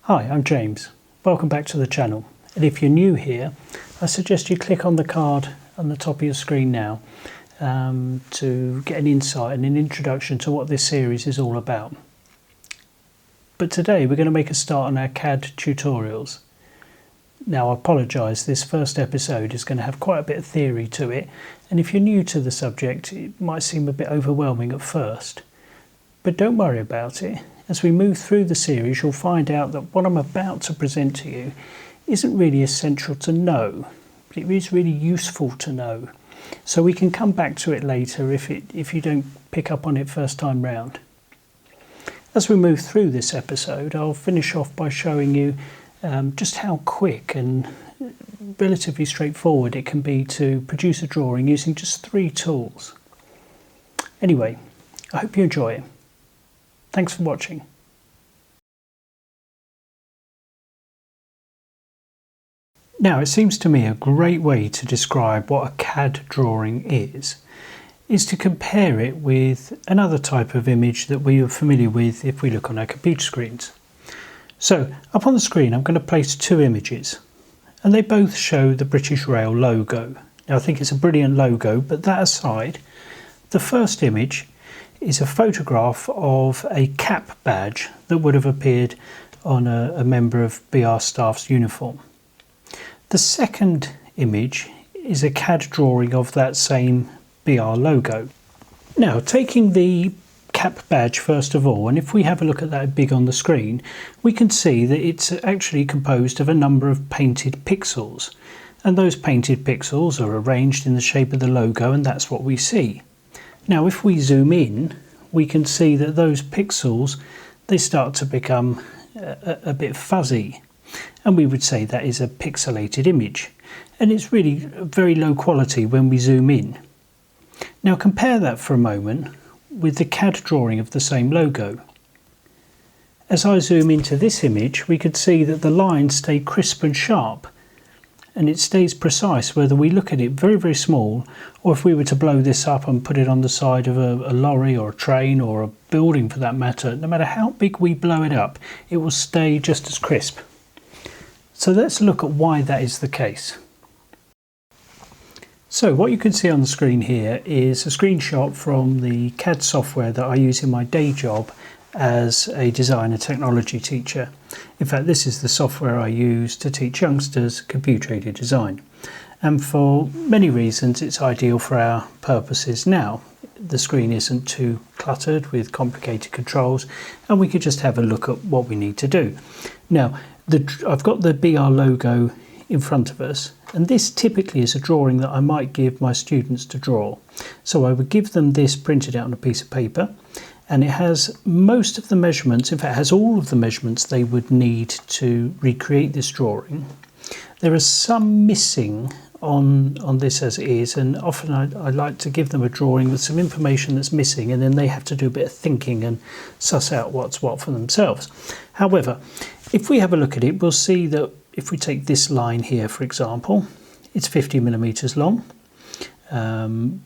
Hi, I'm James. Welcome back to the channel. And if you're new here, I suggest you click on the card on the top of your screen now to get an insight and an introduction to what this series is all about. But today we're going to make a start on our CAD tutorials. Now I apologise, this first episode is going to have quite a bit of theory to it, and if you're new to the subject it might seem a bit overwhelming at first. But don't worry about it. As we move through the series, you'll find out that what I'm about to present to you isn't really essential to know, but it is really useful to know. So we can come back to it later if you don't pick up on it first time round. As we move through this episode, I'll finish off by showing you just how quick and relatively straightforward it can be to produce a drawing using just 3 tools. Anyway, I hope you enjoy it. Thanks for watching. Now, it seems to me a great way to describe what a CAD drawing is to compare it with another type of image that we are familiar with if we look on our computer screens. So, up on the screen I'm going to place 2 images, and they both show the British Rail logo. Now, I think it's a brilliant logo, but that aside, the first image is a photograph of a cap badge that would have appeared on a member of BR staff's uniform. The second image is a CAD drawing of that same BR logo. Now, taking the cap badge first of all, and if we have a look at that big on the screen, we can see that it's actually composed of a number of painted pixels, and those painted pixels are arranged in the shape of the logo, and that's what we see. Now, if we zoom in, we can see that those pixels, they start to become a bit fuzzy, and we would say that is a pixelated image, and it's really very low quality when we zoom in. Now compare that for a moment with the CAD drawing of the same logo. As I zoom into this image, we could see that the lines stay crisp and sharp, and it stays precise whether we look at it very, very small, or if we were to blow this up and put it on the side of a lorry or a train or a building for that matter. No matter how big we blow it up, it will stay just as crisp. So let's look at why that is the case. So what you can see on the screen here is a screenshot from the CAD software that I use in my day job as a design and technology teacher. In fact, this is the software I use to teach youngsters computer-aided design. And for many reasons, it's ideal for our purposes now. The screen isn't too cluttered with complicated controls, and we could just have a look at what we need to do. Now, I've got the BR logo in front of us, and this typically is a drawing that I might give my students to draw. So I would give them this printed out on a piece of paper, and it has most of the measurements, in fact it has all of the measurements they would need to recreate this drawing. There are some missing on this as it is, and often I like to give them a drawing with some information that's missing, and then they have to do a bit of thinking and suss out what's what for themselves. However, if we have a look at it, we'll see that if we take this line here, for example, it's 50 millimeters long.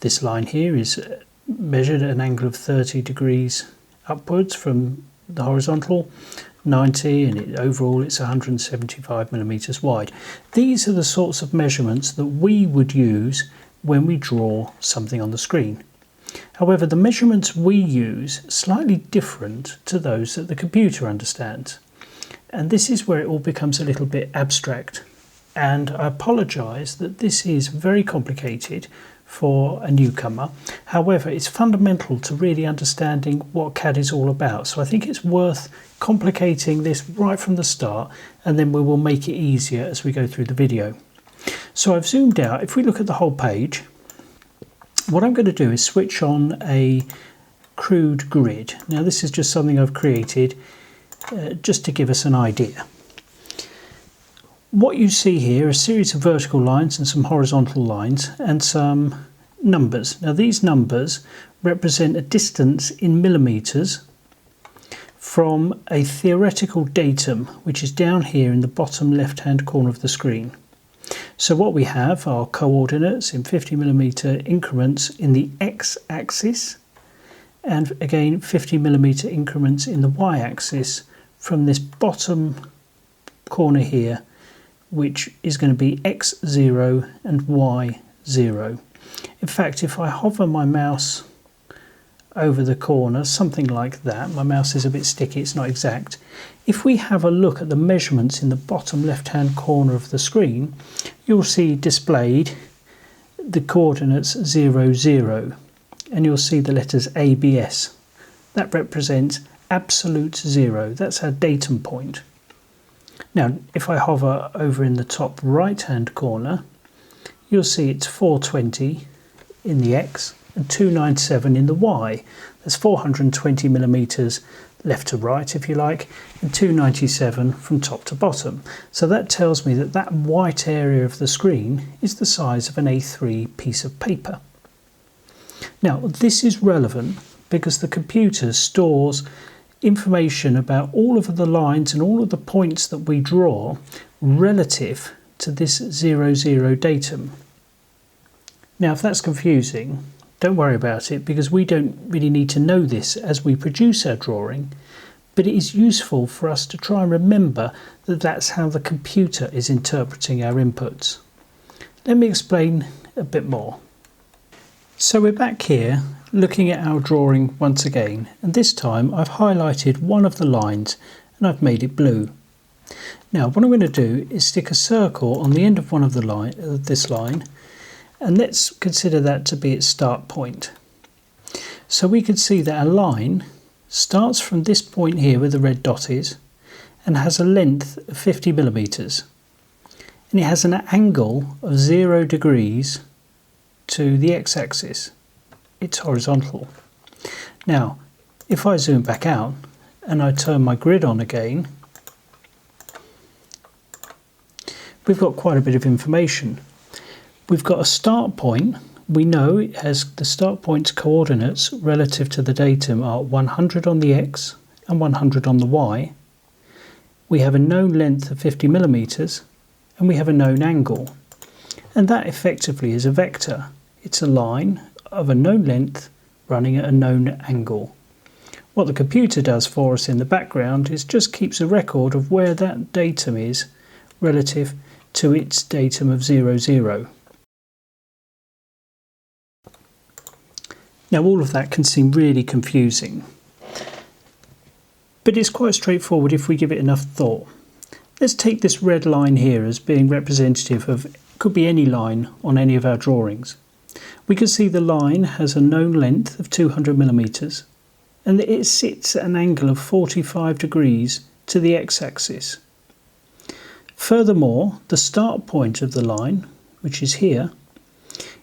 This line here is measured at an angle of 30 degrees upwards from the horizontal, 90, and overall it's 175 millimeters wide. These are the sorts of measurements that we would use when we draw something on the screen. However, the measurements we use are slightly different to those that the computer understands. And this is where it all becomes a little bit abstract. And I apologise that this is very complicated for a newcomer. However, it's fundamental to really understanding what CAD is all about. So I think it's worth complicating this right from the start, and then we will make it easier as we go through the video. So I've zoomed out. If we look at the whole page, what I'm going to do is switch on a crude grid. Now this is just something I've created just to give us an idea. What you see here are a series of vertical lines and some horizontal lines and some numbers. Now these numbers represent a distance in millimeters from a theoretical datum, which is down here in the bottom left hand corner of the screen. So what we have are coordinates in 50 millimeter increments in the x-axis, and again 50 millimeter increments in the y-axis from this bottom corner here, which is going to be X0 and Y0. In fact, if I hover my mouse over the corner, something like that, my mouse is a bit sticky, it's not exact. If we have a look at the measurements in the bottom left-hand corner of the screen, you'll see displayed the coordinates 0, 0, and you'll see the letters ABS. That represents absolute zero. That's our datum point. Now, if I hover over in the top right-hand corner, you'll see it's 420 in the X and 297 in the Y. There's 420 millimeters left to right, if you like, and 297 from top to bottom. So that tells me that that white area of the screen is the size of an A3 piece of paper. Now, this is relevant because the computer stores information about all of the lines and all of the points that we draw relative to this 00 datum. Now, if that's confusing, don't worry about it, because we don't really need to know this as we produce our drawing, but it is useful for us to try and remember that that's how the computer is interpreting our inputs. Let me explain a bit more. So we're back here looking at our drawing once again, and this time I've highlighted one of the lines and I've made it blue. Now what I'm going to do is stick a circle on the end of one of this line, and let's consider that to be its start point. So we can see that our line starts from this point here where the red dot is and has a length of 50 millimeters, and it has an angle of 0 degrees to the x-axis. It's horizontal. Now if I zoom back out and I turn my grid on again, we've got quite a bit of information. We've got a start point. We know it has the start point's coordinates relative to the datum are 100 on the X and 100 on the Y. We have a known length of 50 millimeters and we have a known angle. And that effectively is a vector. It's a line of a known length running at a known angle. What the computer does for us in the background is just keeps a record of where that datum is relative to its datum of 00. Now all of that can seem really confusing, but it's quite straightforward if we give it enough thought. Let's take this red line here as being representative of, could be any line on any of our drawings. We can see the line has a known length of 200 millimeters and that it sits at an angle of 45 degrees to the x-axis. Furthermore, the start point of the line, which is here,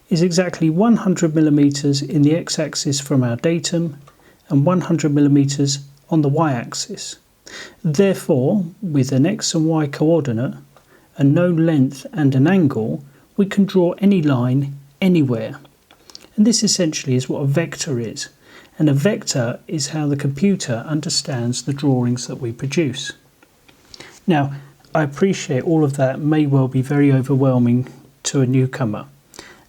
is exactly 100 millimeters in the x-axis from our datum and 100 millimeters on the y-axis. Therefore, with an x and y coordinate, a known length and an angle, we can draw any line anywhere. And this essentially is what a vector is. And a vector is how the computer understands the drawings that we produce. Now, I appreciate all of that may well be very overwhelming to a newcomer.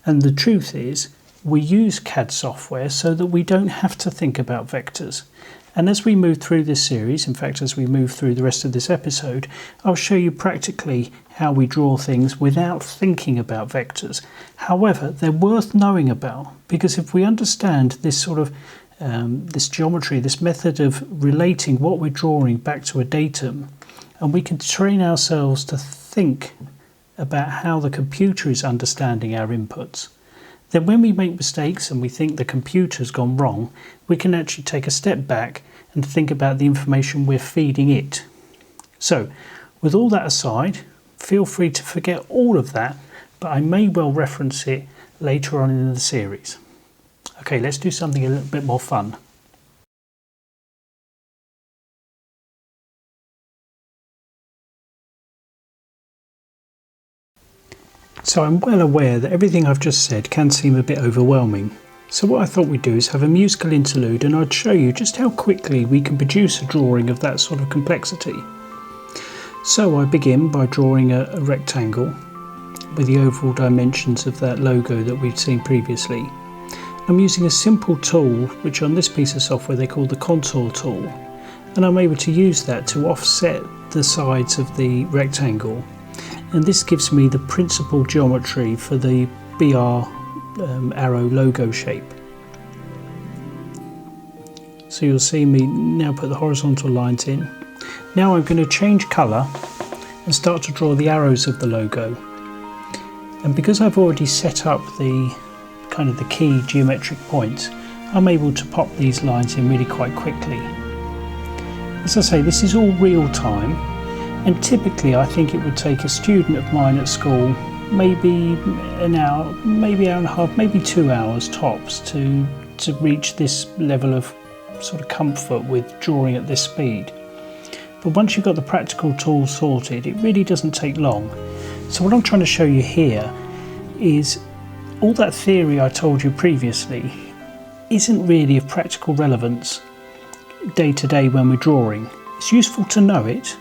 And the truth is, we use CAD software so that we don't have to think about vectors. And as we move through this series, in fact as we move through the rest of this episode, I'll show you practically how we draw things without thinking about vectors. However, they're worth knowing about, because if we understand this sort of this geometry, this method of relating what we're drawing back to a datum, and we can train ourselves to think about how the computer is understanding our inputs, then when we make mistakes and we think the computer's gone wrong, we can actually take a step back and think about the information we're feeding it. So, with all that aside, feel free to forget all of that, but I may well reference it later on in the series. Okay, let's do something a little bit more fun. So I'm well aware that everything I've just said can seem a bit overwhelming. So what I thought we'd do is have a musical interlude and I'd show you just how quickly we can produce a drawing of that sort of complexity. So I begin by drawing a rectangle with the overall dimensions of that logo that we've seen previously. I'm using a simple tool which on this piece of software they call the contour tool, and I'm able to use that to offset the sides of the rectangle, and this gives me the principal geometry for the BR arrow logo shape. So you'll see me now put the horizontal lines in. Now I'm going to change colour and start to draw the arrows of the logo. And because I've already set up the kind of the key geometric points, I'm able to pop these lines in really quite quickly. As I say, this is all real time, and typically I think it would take a student of mine at school maybe an hour, maybe hour and a half, maybe 2 hours tops to reach this level of sort of comfort with drawing at this speed. But once you've got the practical tools sorted, it really doesn't take long. So what I'm trying to show you here is all that theory I told you previously isn't really of practical relevance day to day when we're drawing. It's useful to know it,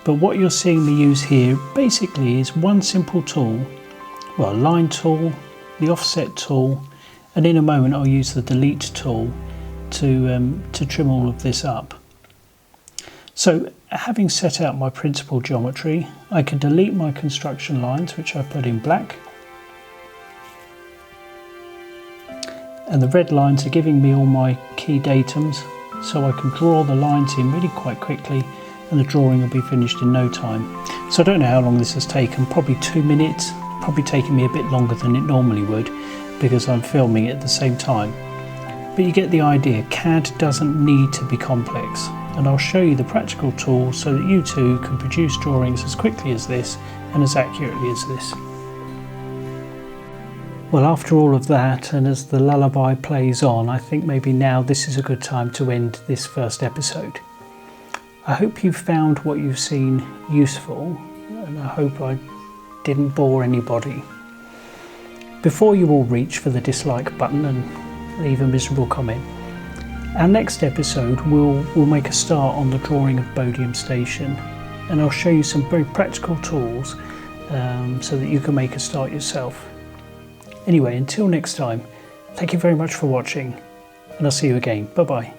but what you're seeing me use here basically is one simple tool, well, line tool, the offset tool, and in a moment I'll use the delete tool to trim all of this up. So having set out my principal geometry, I can delete my construction lines, which I put in black. And the red lines are giving me all my key datums, so I can draw the lines in really quite quickly and the drawing will be finished in no time. So I don't know how long this has taken, probably 2 minutes, probably taking me a bit longer than it normally would because I'm filming it at the same time. But you get the idea, CAD doesn't need to be complex. And I'll show you the practical tools so that you too can produce drawings as quickly as this and as accurately as this. Well, after all of that, and as the lullaby plays on, I think maybe now this is a good time to end this first episode. I hope you've found what you've seen useful, and I hope I didn't bore anybody. Before you all reach for the dislike button and leave a miserable comment, our next episode we'll make a start on the drawing of Bodiam Station, and I'll show you some very practical tools so that you can make a start yourself. Anyway, until next time, thank you very much for watching, and I'll see you again. Bye bye.